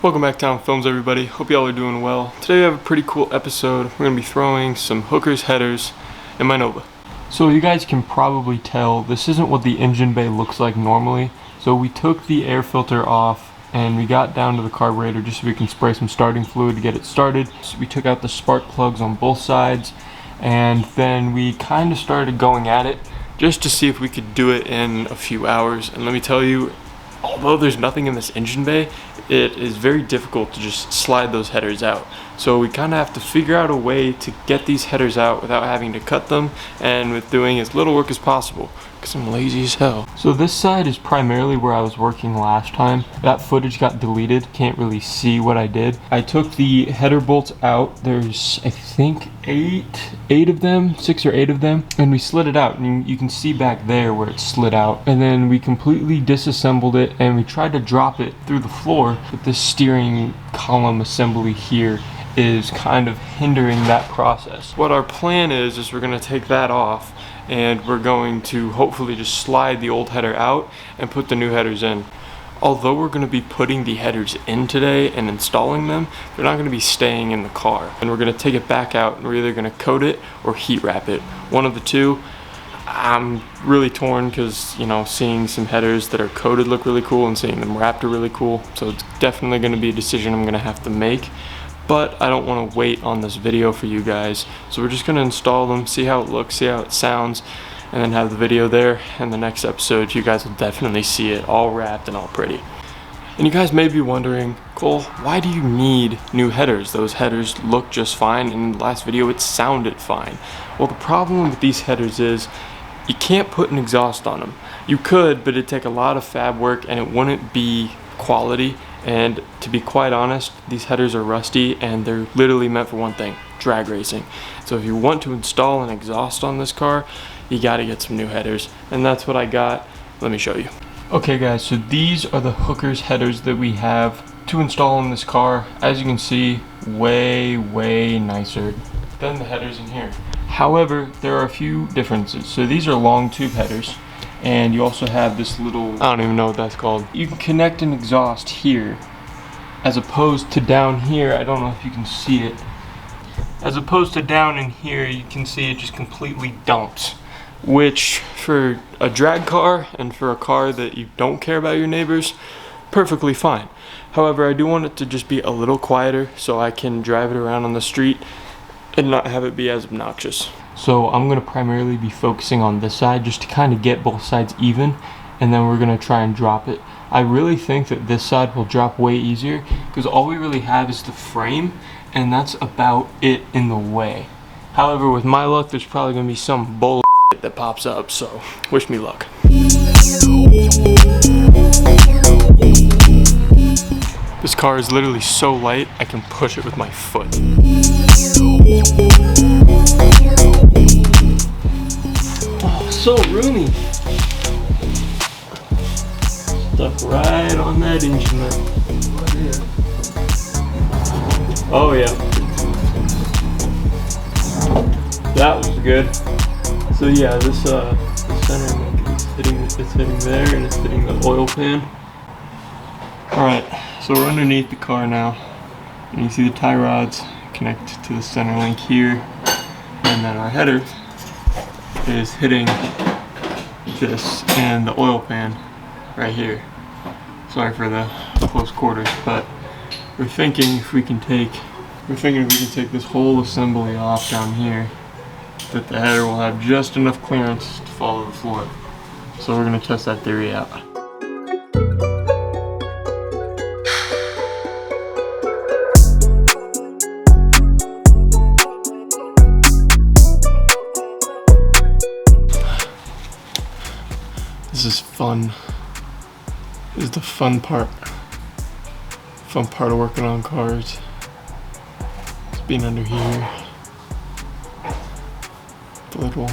Welcome back to Town Films, everybody. Hope y'all are doing well. Today we have a pretty cool episode. We're going to be throwing some hookers headers in my Nova. So you guys can probably tell this isn't what the engine bay looks like normally. So we took the air filter off and we got down to the carburetor just so we can spray some starting fluid to get it started. So we took out the spark plugs on both sides and then we kind of started going at it just to see if we could do it in a few hours. And let me tell you, although there's nothing in this engine bay, it is very difficult to just slide those headers out. So we kind of have to figure out a way to get these headers out without having to cut them and with doing as little work as possible, because I'm lazy as hell. So this side is primarily where I was working last time. That footage got deleted, can't really see what I did. I took the header bolts out. There's, I think, six or eight of them, and we slid it out, and you can see back there where it slid out. And then we completely disassembled it and we tried to drop it through the floor, but this steering column assembly here is kind of hindering that process. What our plan is we're going to take that off and we're going to hopefully just slide the old header out and put the new headers in. Although we're going to be putting the headers in today and installing them, they're not going to be staying in the car. And we're going to take it back out and we're either going to coat it or heat wrap it. One of the two. I'm really torn because, you know, seeing some headers that are coated look really cool and seeing them wrapped are really cool. So it's definitely going to be a decision I'm going to have to make. But I don't want to wait on this video for you guys. So we're just going to install them, see how it looks, see how it sounds, and then have the video there. And the next episode, you guys will definitely see it all wrapped and all pretty. And you guys may be wondering, Cole, why do you need new headers? Those headers look just fine, and in the last video it sounded fine. Well, the problem with these headers is you can't put an exhaust on them. You could, but it'd take a lot of fab work and it wouldn't be quality. And to be quite honest, these headers are rusty and they're literally meant for one thing: drag racing. So if you want to install an exhaust on this car, you gotta get some new headers, and that's what I got. Let me show you. Okay guys, so these are the hookers headers that we have to install in this car. As you can see, way nicer than the headers in here. However, there are a few differences. So these are long tube headers, and you also have this little, I don't even know what that's called. You can connect an exhaust here, as opposed to down here. I don't know if you can see it. As opposed to down in here, you can see it just completely dumps. Which, for a drag car and for a car that you don't care about your neighbors, perfectly fine. However, I do want it to just be a little quieter so I can drive it around on the street and not have it be as obnoxious. So I'm going to primarily be focusing on this side just to kind of get both sides even, and then we're going to try and drop it. I really think that this side will drop way easier because all we really have is the frame, and that's about it in the way. However, with my luck, there's probably going to be some bull that pops up, so wish me luck. This car is literally so light, I can push it with my foot. Oh, so roomy. Stuck right on that engine there. Oh yeah. That was good. So yeah, this center link is hitting there, and it's hitting the oil pan. Alright, so we're underneath the car now, and you see the tie rods connect to the center link here, and then our header is hitting this and the oil pan right here. Sorry for the close quarters, but we're thinking if we can take this whole assembly off down here, that the header will have just enough clearance to follow the floor. So we're going to test that theory out. This is fun. This is the fun part. Fun part of working on cars. It's being under here. The little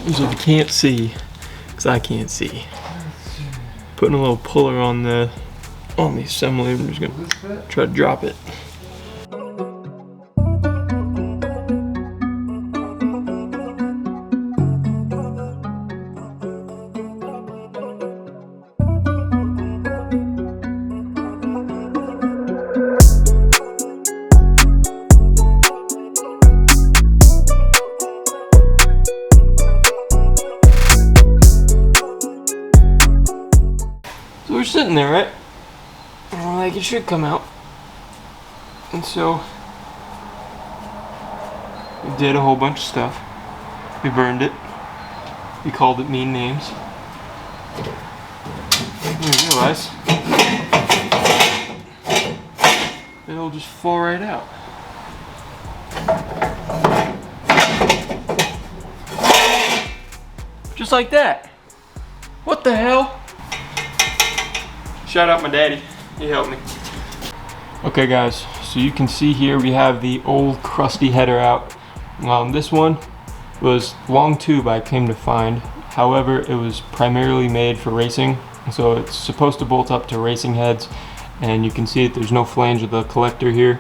So if you can't see, because I can't see, putting a little puller on the assembly. I'm just gonna try to drop it. So we're sitting there, right? And we're like, it should come out. And so we did a whole bunch of stuff. We burned it. We called it mean names. And we realized it'll just fall right out. Just like that. What the hell? Shout out my daddy. He helped me. Okay guys, so you can see here we have the old crusty header out. This one was long tube, I came to find. However, it was primarily made for racing. So it's supposed to bolt up to racing heads. And you can see that there's no flange of the collector here.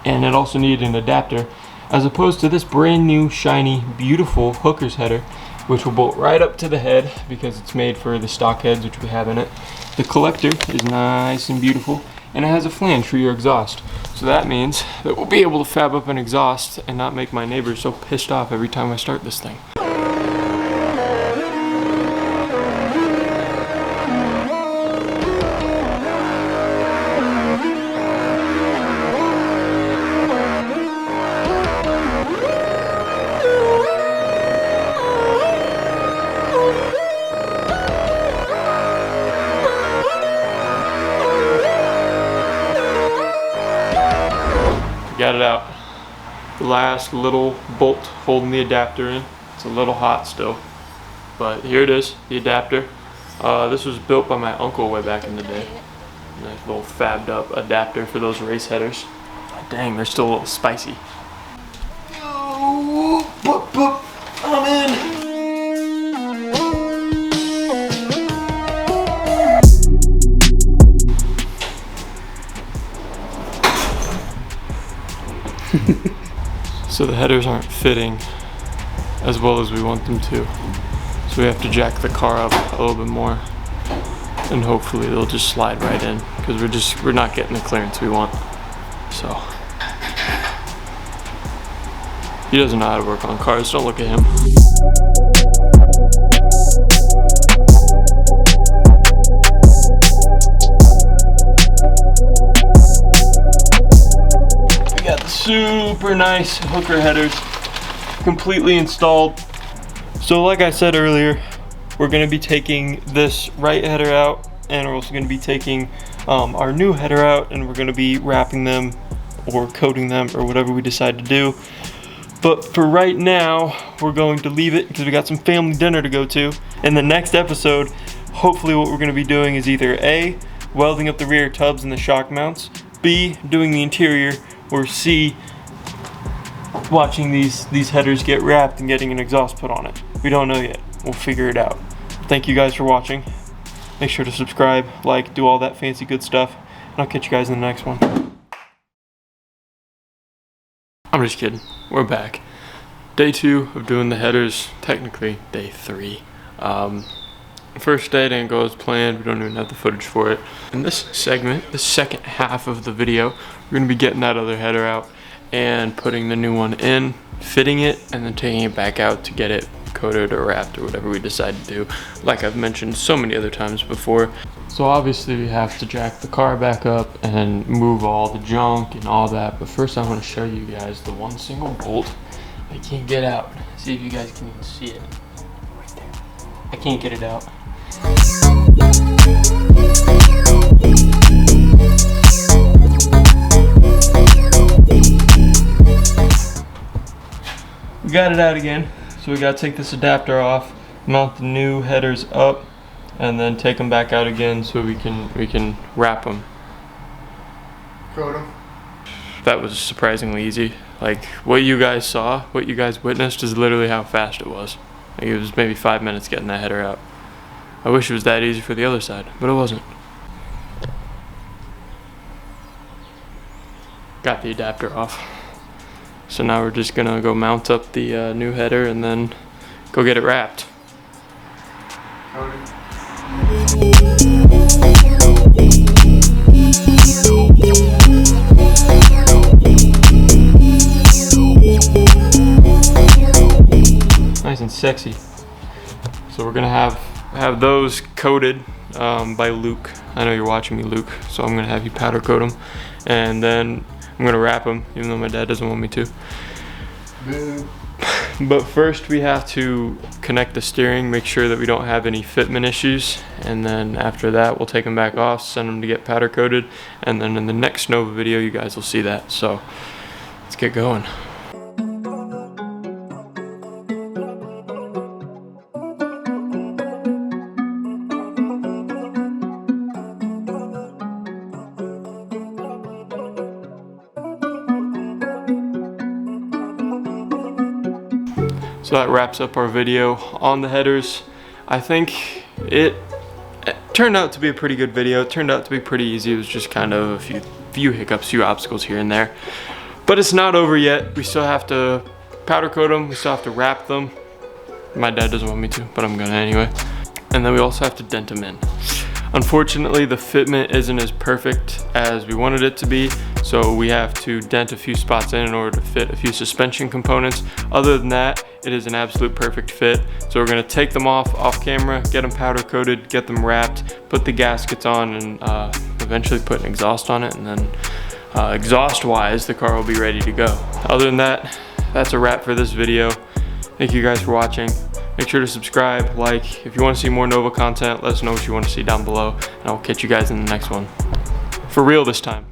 And it also needed an adapter, as opposed to this brand new, shiny, beautiful hooker's header, which will bolt right up to the head because it's made for the stock heads which we have in it. The collector is nice and beautiful, and it has a flange for your exhaust. So that means that we'll be able to fab up an exhaust and not make my neighbors so pissed off every time I start this thing. Got it out. The last little bolt holding the adapter in. It's a little hot still, but here it is, the adapter. This was built by my uncle way back in the day. Nice little fabbed up adapter for those race headers. Dang, they're still a little spicy. Oh, boop, boop. I'm in. So the headers aren't fitting as well as we want them to. So we have to jack the car up a little bit more, and hopefully they'll just slide right in, because we're not getting the clearance we want. So he doesn't know how to work on cars, don't look at him. Super nice hooker headers, completely installed. So like I said earlier, we're going to be taking this right header out, and we're also going to be taking our new header out, and we're going to be wrapping them or coating them or whatever we decide to do. But for right now, we're going to leave it because we got some family dinner to go to. In the next episode, hopefully what we're going to be doing is either A, welding up the rear tubs and the shock mounts, B, doing the interior, or C, watching these headers get wrapped and getting an exhaust put on it. We don't know yet. We'll figure it out. Thank you guys for watching. Make sure to subscribe, like, do all that fancy good stuff, and I'll catch you guys in the next one. I'm just kidding. We're back. Day 2 of doing the headers, technically day 3. First day didn't go as planned. We don't even have the footage for it. In this segment, the second half of the video, we're going to be getting that other header out and putting the new one in, fitting it, and then taking it back out to get it coated or wrapped or whatever we decide to do, like I've mentioned so many other times before. So obviously we have to jack the car back up and move all the junk and all that, but first I want to show you guys the one single bolt I can't get out. See if you guys can even see it. Right there. I can't get it out. We got it out again, so we gotta take this adapter off, mount the new headers up, and then take them back out again so we can wrap them. Coat them. That was surprisingly easy. Like what you guys saw, what you guys witnessed is literally how fast it was. Like, it was maybe 5 minutes getting that header out. I wish it was that easy for the other side, but it wasn't. Got the adapter off. So now we're just gonna go mount up the new header and then go get it wrapped. Nice and sexy. So we're gonna have those coated by Luke. I know you're watching me, Luke, so I'm gonna have you powder coat them, and then I'm gonna wrap them, even though my dad doesn't want me to. But first we have to connect the steering, make sure that we don't have any fitment issues, and then after that we'll take them back off, send them to get powder coated, and then in the next Nova video you guys will see that. So let's get going. So that wraps up our video on the headers. I think it turned out to be a pretty good video. It turned out to be pretty easy. It was just kind of a few hiccups, few obstacles here and there. But it's not over yet. We still have to powder coat them. We still have to wrap them. My dad doesn't want me to, but I'm gonna anyway. And then we also have to dent them in. Unfortunately, the fitment isn't as perfect as we wanted it to be, so we have to dent a few spots in order to fit a few suspension components. Other than that, it is an absolute perfect fit. So we're gonna take them off camera, get them powder coated, get them wrapped, put the gaskets on, and eventually put an exhaust on it, and then exhaust wise, the car will be ready to go. Other than that, that's a wrap for this video. Thank you guys for watching. Make sure to subscribe, like. If you want to see more Nova content, let us know what you want to see down below, and I'll catch you guys in the next one. For real this time.